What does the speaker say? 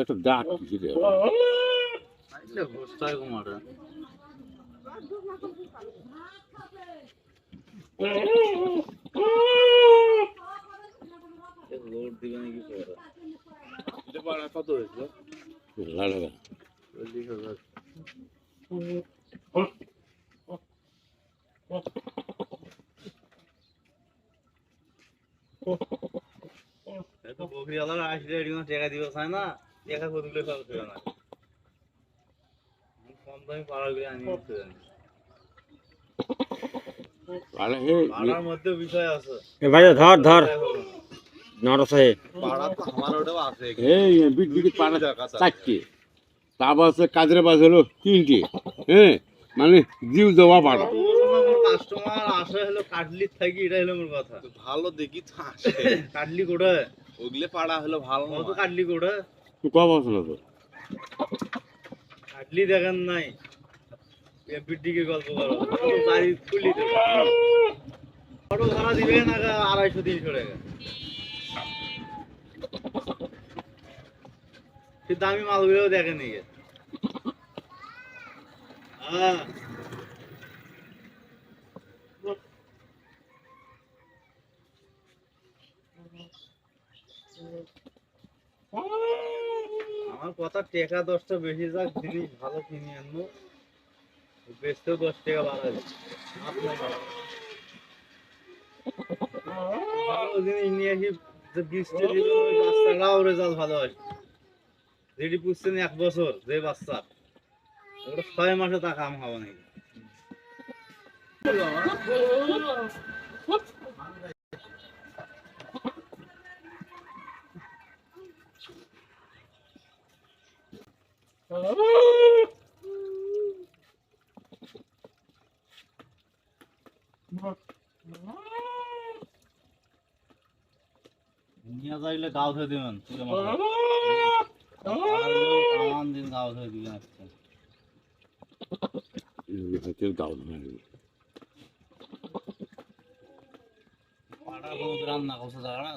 একটা ডাক ঘিরে কত হয়েছিল? বকরিওয়ালারা আসলে টাকা দিবে চায় না, টাকা কতগুলো সব দেবে না। কম দামি পাড়াগুলো আনি পাড়ার মধ্যে বিষয় আছে। ভাই ধর ধর নরসে পাড়া তো আমার ওটাও আছে। এই বিট পাড়া চারটে, তারপর হচ্ছে কাজের বাজ হলো তিনটে। হ্যাঁ, মানে জিউ দেওয়া পাড়া। কাস্টমার আসে হলো কাটলি থাকি, এটা হলো আমার কথা। ভালো দেখি তো আসে। কাটলি কোথায়? ওগুলো পাড়া হলো ভালো না। তো কাটলি কোথায়? তুই কব আসলো তো কাটলি দেখেন নাই, এমপির দিকে গল্প করো, গাড়ি খুলি দেবে। অটো ভাড়া দিবে না 250-300 টাকা। সে দামি মালগুলো দেখেন নি। হ্যাঁ, আমার কথা টাকা 10টা বেশি যাক, জিনিস ভালো কিনে আনবো, বেচতেও 10 টাকা বাড়াবে। ভালো জিনিস নিয়ে আসি, যে বীজটা দিল ওই বাচ্চাটাও রেজাল্ট ভালো হয়। যেটি পুষছেন 1 বছর, যে বাচ্চা ওটা 6 মাসে তা কাম হবে নাকি। নিয়ে যাইলে গাও ধুয়ে দিবেন, দিন গাও ধুয়ে দিবেন। রান্না করছে জায়গা